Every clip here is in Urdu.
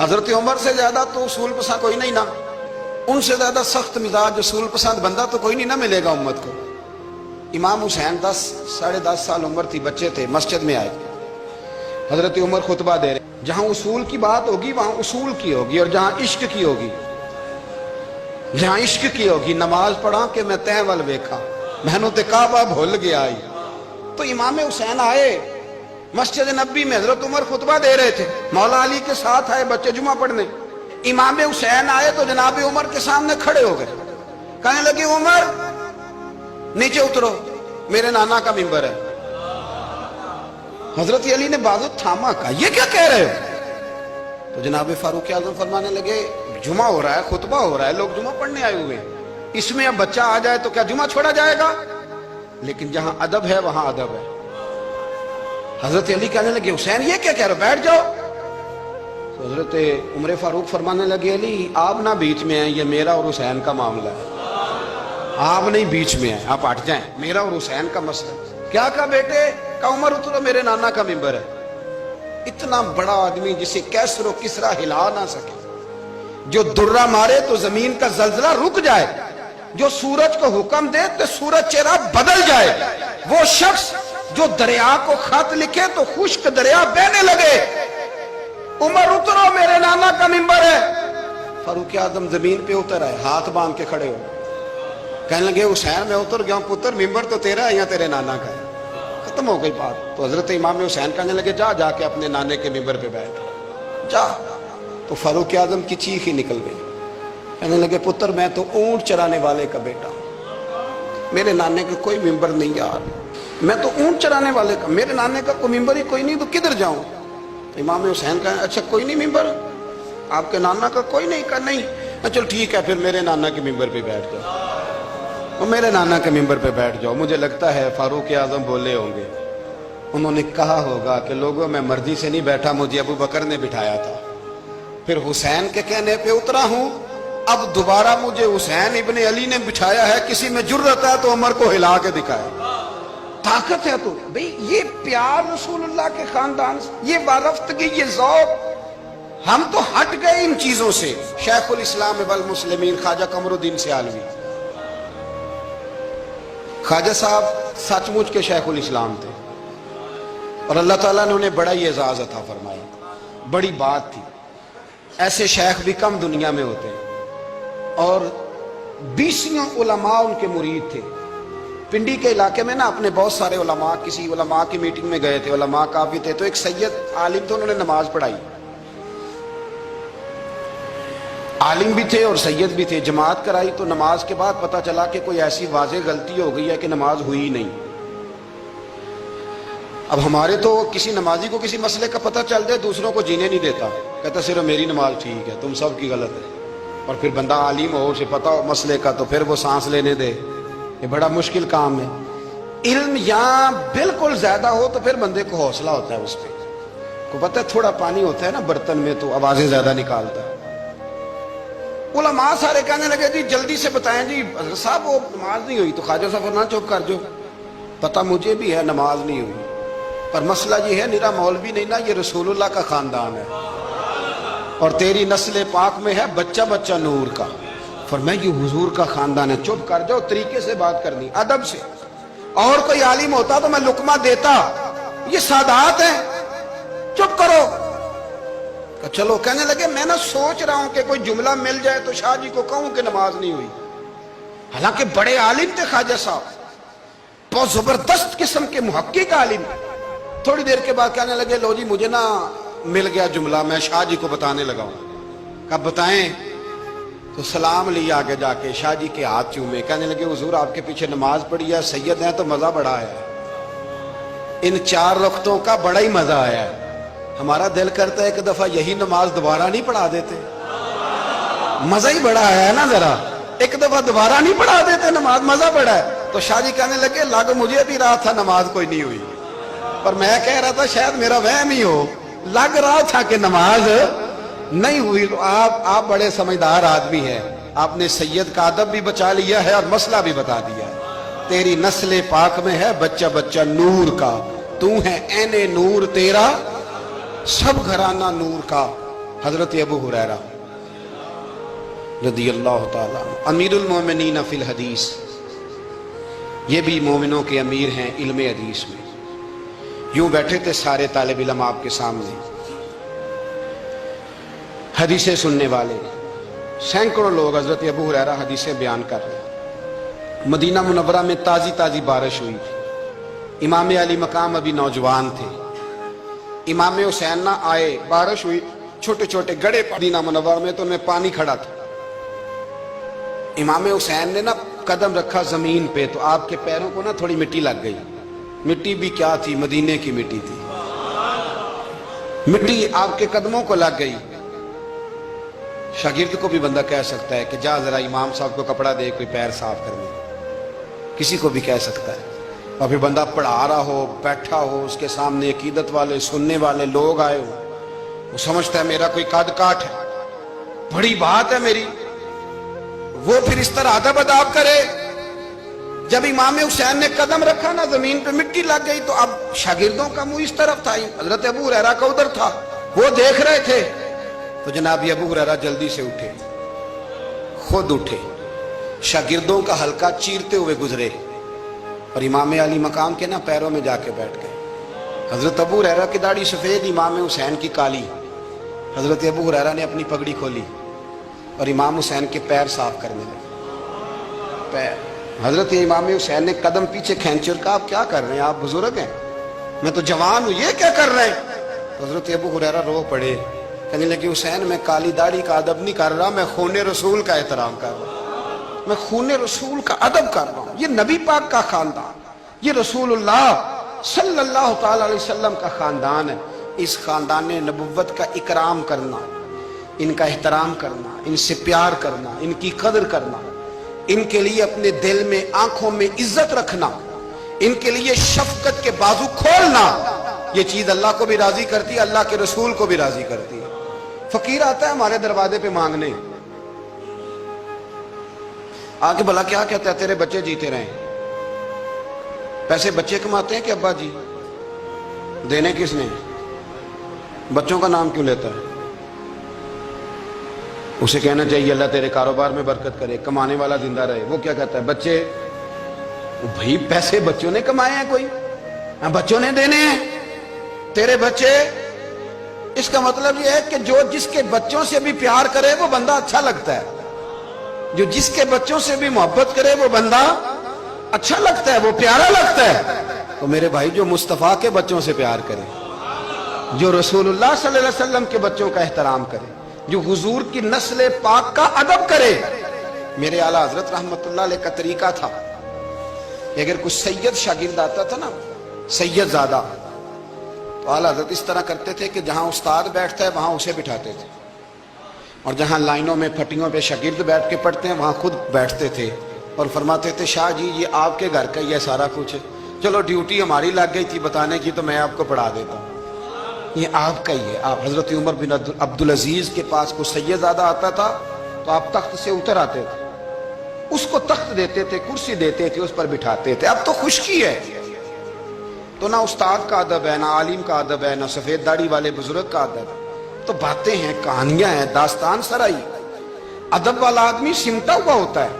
حضرت عمر سے زیادہ تو اصول پسند کوئی نہیں نا، ان سے زیادہ سخت مزاج اصول پسند بندہ تو کوئی نہیں نہ ملے گا امت کو۔ امام حسین 10 سال عمر تھی، بچے تھے، مسجد میں آئے، حضرت عمر خطبہ دے رہے، جہاں اصول کی بات ہوگی وہاں اصول کی ہوگی، اور جہاں عشق کی ہوگی، جہاں عشق کی ہوگی، نماز پڑھا کہ میں تین ول ویکھا مینوں تے کعبہ بھول گیا آئی۔ تو امام حسین آئے مسجد نبی میں، حضرت عمر خطبہ دے رہے تھے، مولا علی کے ساتھ آئے بچے جمعہ پڑھنے، امام حسین آئے تو جناب عمر کے سامنے کھڑے ہو گئے، کہنے لگے عمر نیچے اترو، میرے نانا کا ممبر ہے۔ حضرت علی نے بازو تھاما، کہا یہ کیا کہہ رہے ہو؟ تو جناب فاروق اعظم فرمانے لگے جمعہ ہو رہا ہے، خطبہ ہو رہا ہے، لوگ جمعہ پڑھنے آئے ہوئے ہیں، اس میں اب بچہ آ جائے تو کیا جمعہ چھوڑا جائے گا؟ لیکن جہاں ادب ہے وہاں ادب ہے۔ حضرت علی کہنے لگے حسین یہ کیا کہہ رہے ہو، بیٹھ جاؤ۔ تو حضرت عمر فاروق فرمانے لگے علی آپ نہ بیچ میں ہیں، یہ میرا اور حسین کا معاملہ ہے، آپ نہیں بیچ میں ہیں، آپ ہٹ جائیں، میرا اور حسین کا مسئلہ۔ کیا کہا بیٹے؟ کہا عمر اترو، میرے نانا کا ممبر ہے۔ اتنا بڑا آدمی جسے کیسر و کسرا ہلا نہ سکے، جو درہ مارے تو زمین کا زلزلہ رک جائے، جو سورج کو حکم دے تو سورج چہرہ بدل جائے، وہ شخص جو دریا کو خط لکھے تو خشک دریا بہنے لگے، عمر اترو میرے نانا کا ممبر ہے۔ فاروق اعظم زمین پہ اتر آئے، ہاتھ باندھ کے کھڑے ہو، کہنے لگے حسین میں اتر گیا ہوں پتر، ممبر تو تیرا ہے یا تیرے نانا کا ہے؟ ختم ہو گئی بات۔ تو حضرت امام حسین کہنے لگے جا کے اپنے نانے کے ممبر پہ بیٹھ جا۔ تو فاروق اعظم کی چیخ ہی نکل گئی، کہنے لگے پتر میں تو اونٹ چرانے والے کا بیٹا ہوں، میرے نانے کا کوئی ممبر نہیں یار، میں تو اونٹ چرانے والے کا، میرے نانے کا کوئی ممبر ہی کوئی نہیں، تو کدھر جاؤں؟ تو امام حسین کہا اچھا کوئی نہیں ممبر آپ کے نانا کا کوئی نہیں؟ کہا نہیں۔ چل ٹھیک ہے پھر میرے نانا کے ممبر پہ بیٹھ جاؤ، وہ میرے نانا کے ممبر پہ بیٹھ جاؤ۔ مجھے لگتا ہے فاروق اعظم بولے ہوں گے، انہوں نے کہا ہوگا کہ لوگوں میں مرضی سے نہیں بیٹھا، مجھے ابو بکر نے بٹھایا تھا، پھر حسین کے کہنے پہ اترا ہوں، اب دوبارہ مجھے حسین ابن علی نے بٹھایا ہے، کسی میں جرت ہے تو عمر کو ہلا کے دکھائے، طاقت ہے تو بھئی یہ پیار رسول اللہ کے خاندان سے، یہ وارفتگی، یہ ذوق، ہم تو ہٹ گئے ان چیزوں سے۔ شیخ الاسلام والمسلمین خواجہ قمر الدین سیالوی، خواجہ صاحب سچ مچ کے شیخ الاسلام تھے، اور اللہ تعالیٰ نے انہیں بڑا ہی اعزاز عطا فرمایا، بڑی بات تھی، ایسے شیخ بھی کم دنیا میں ہوتے ہیں، اور 20 علماء ان کے مرید تھے۔ پنڈی کے علاقے میں نا اپنے بہت سارے علماء، کسی علماء کی میٹنگ میں گئے تھے، علماء کافی تھے، تو ایک سید عالم تھے، انہوں نے نماز پڑھائی، عالم بھی تھے اور سید بھی تھے، جماعت کرائی، تو نماز کے بعد پتہ چلا کہ کوئی ایسی واضح غلطی ہو گئی ہے کہ نماز ہوئی نہیں۔ اب ہمارے تو کسی نمازی کو کسی مسئلے کا پتہ چل جائے دوسروں کو جینے نہیں دیتا، کہتا صرف میری نماز ٹھیک ہے، تم سب کی غلط ہے، اور پھر بندہ عالم ہو، اسے پتہ ہو مسئلے کا، تو پھر وہ سانس لینے دے، یہ بڑا مشکل کام ہے۔ علم یہاں بالکل زیادہ ہو تو پھر بندے کو حوصلہ ہوتا ہے، اس پہ کو پتہ ہے تھوڑا پانی ہوتا ہے نا برتن میں تو آوازیں زیادہ نکالتا ہے۔ علماء سارے کہنے لگے جی جلدی سے بتائیں جی حضرت صاحب وہ نماز نہیں ہوئی، تو خواجہ صاحب فرمایا چپ کر جو، پتہ مجھے بھی ہے نماز نہیں ہوئی، پر مسئلہ یہ ہے میرا مولوی نہیں نا، یہ رسول اللہ کا خاندان ہے، اور تیری نسل پاک میں ہے بچہ بچہ نور کا، فرمایا یہ حضور کا خاندان ہے، چپ کر جاؤ، طریقے سے بات کرنی، ادب سے، اور کوئی عالم ہوتا تو میں لقمہ دیتا، یہ سادات ہیں، چپ کرو۔ چلو کہنے لگے میں نہ سوچ رہا ہوں کہ کوئی جملہ مل جائے تو شاہ جی کو کہوں کہ نماز نہیں ہوئی، حالانکہ بڑے عالم تھے خواجہ صاحب، بہت زبردست قسم کے محقق عالم۔ تھوڑی دیر کے بعد کہنے لگے لو جی مجھے نا مل گیا جملہ، میں شاہ جی کو بتانے لگا ہوں۔ کب بتائیں؟ تو سلام لیا آگے جا کے، شاہ جی کے ہاتھ چومے، کہنے لگے حضور آپ کے پیچھے نماز پڑھی ہے، سید ہیں تو مزہ بڑا آیا ہے، ان 4 رکعتوں کا بڑا ہی مزہ آیا ہے، ہمارا دل کرتا ہے ایک دفعہ یہی نماز دوبارہ نہیں پڑھا دیتے، مزہ ہی بڑا آیا ہے نا، ذرا ایک دفعہ دوبارہ نہیں پڑھا دیتے نماز، مزہ بڑا ہے۔ تو شاہ جی کہنے لگے لگ مجھے بھی رہا تھا نماز کوئی نہیں ہوئی، پر میں کہہ رہا تھا شاید میرا وہم ہی ہو، لگ رہا تھا کہ نماز نہیں ہوئی۔ آپ بڑے سمجھدار آدمی ہیں، آپ نے سید کا ادب بھی بچا لیا ہے اور مسئلہ بھی بتا دیا ہے۔ تیری نسل پاک میں ہے بچہ بچہ نور کا، تو ہے عین نور، تیرا سب گھرانہ نور کا، حضرت ابو ہریرہ رضی اللہ تعالیٰ عنہ امیر المومنین فی الحدیث، یہ بھی مومنوں کے امیر ہیں علم حدیث میں۔ یوں بیٹھے تھے سارے طالب علم آپ کے سامنے، حدیثیں سننے والے سینکڑوں لوگ، حضرت ابو ہریرہ حدیثیں بیان کر رہے ہیں۔ مدینہ منورہ میں تازی تازی بارش ہوئی، امام علی مقام ابھی نوجوان تھے، امام حسین نہ آئے، بارش ہوئی، چھوٹے چھوٹے گڑھے مدینہ منورہ میں تو ان میں پانی کھڑا تھا۔ امام حسین نے نا قدم رکھا زمین پہ تو آپ کے پیروں کو نا تھوڑی مٹی لگ گئی۔ مٹی بھی کیا تھی؟ مدینے کی مٹی تھی۔ مٹی آپ کے قدموں کو لگ گئی۔ شاگرد کو بھی بندہ کہہ سکتا ہے کہ جا ذرا امام صاحب کو کپڑا دے کوئی پیر صاف کرنے، کسی کو بھی کہہ سکتا ہے۔ اور پھر بندہ پڑھا رہا ہو، بیٹھا ہو، اس کے سامنے عقیدت والے سننے والے لوگ آئے ہو، وہ سمجھتا ہے میرا کوئی قد کاٹ ہے، بڑی بات ہے میری، وہ پھر اس طرح ادب اداب کرے۔ جب امام حسین نے قدم رکھا نا زمین پہ مٹی لگ گئی تو اب شاگردوں کا منہ اس طرف تھا، حضرت ابو ہریرہ کا ادھر تھا، وہ دیکھ رہے تھے۔ تو جناب ابو ہریرہ جلدی سے اٹھے، خود اٹھے، شاگردوں کا حلقہ چیرتے ہوئے گزرے اور امام علی مقام کے نا پیروں میں جا کے بیٹھ گئے۔ حضرت ابو ہریرہ کی داڑھی سفید، امام حسین کی کالی۔ حضرت ابو ہریرہ نے اپنی پگڑی کھولی اور امام حسین کے پیر صاف کرنے لگے۔ پیر حضرت امام حسین نے قدم پیچھے کھینچے اور کہا آپ کیا کر رہے ہیں؟ آپ بزرگ ہیں، میں تو جوان ہوں، یہ کیا کر رہے ہیں؟ تو حضرت ابو ہریرہ رو پڑے، کہنے لگے حسین میں کالی داڑھی کا ادب نہیں کر رہا، میں خون رسول کا احترام کر رہا ہوں، میں خون رسول کا ادب کر رہا ہوں۔ یہ نبی پاک کا خاندان، یہ رسول اللہ صلی اللہ تعالی علیہ وسلم کا خاندان ہے۔ اس خاندان نبوت کا اکرام کرنا، ان کا احترام کرنا، ان سے پیار کرنا، ان کی قدر کرنا، ان کے لیے اپنے دل میں آنکھوں میں عزت رکھنا، ان کے لیے شفقت کے بازو کھولنا، یہ چیز اللہ کو بھی راضی کرتی ہے، اللہ کے رسول کو بھی راضی کرتی ہے۔ فقیر آتا ہے ہمارے دروازے پہ مانگنے، آگے بھلا کیا کہتا ہے؟ تیرے بچے جیتے رہیں۔ پیسے بچے کماتے ہیں کہ ابا جی؟ دینے کس نے؟ بچوں کا نام کیوں لیتا ہے؟ اسے کہنا چاہیے اللہ تیرے کاروبار میں برکت کرے، کمانے والا زندہ رہے۔ وہ کیا کہتا ہے؟ بچے، بھائی پیسے بچوں نے کمائے ہیں، کوئی بچوں نے دینے ہیں، تیرے بچے۔ اس کا مطلب یہ ہے کہ جو جس کے بچوں سے بھی پیار کرے وہ بندہ اچھا لگتا ہے، جو جس کے بچوں سے بھی محبت کرے وہ بندہ اچھا لگتا ہے، وہ پیارا لگتا ہے۔ تو میرے بھائی جو مصطفیٰ کے بچوں سے پیار کرے، جو رسول اللہ صلی اللہ علیہ وسلم کے بچوں کا احترام کرے، جو حضور کی نسل پاک کا ادب کرے۔ میرے اعلیٰ حضرت رحمت اللہ علیہ کا طریقہ تھا کہ اگر کچھ سید شاگرد آتا تھا نا، سید زادہ، تو اعلیٰ حضرت اس طرح کرتے تھے کہ جہاں استاد بیٹھتا ہے وہاں اسے بٹھاتے تھے، اور جہاں لائنوں میں پھٹیوں پہ شاگرد بیٹھ کے پڑھتے ہیں وہاں خود بیٹھتے تھے، اور فرماتے تھے شاہ جی یہ آپ کے گھر کا ہی ہے سارا کچھ، چلو ڈیوٹی ہماری لگ گئی تھی بتانے کی تو میں آپ کو پڑھا دیتا ہوں، یہ آپ کا ہی ہے۔ آپ حضرت عمر بن عبدالعزیز کے پاس کوئی سید زادہ آتا تھا تو آپ تخت سے اتر آتے تھے، اس کو تخت دیتے تھے، کرسی دیتے تھے، اس پر بٹھاتے تھے۔ اب تو خشکی ہے، تو نہ استاد کا ادب ہے، نہ عالم کا ادب ہے، نہ سفید داڑھی والے بزرگ کا ادب ہے، تو باتیں ہیں، کہانیاں ہیں، داستان سرائی۔ ادب والا آدمی سمٹا ہوا ہوتا ہے،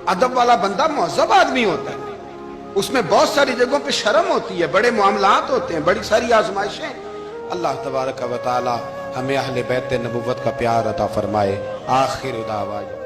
ادب والا بندہ مہذب آدمی ہوتا ہے، اس میں بہت ساری جگہوں پہ شرم ہوتی ہے، بڑے معاملات ہوتے ہیں، بڑی ساری آزمائشیں۔ اللہ تبارک و تعالی ہمیں اہل بیت نبوت کا پیار عطا فرمائے۔ آخر دعوانا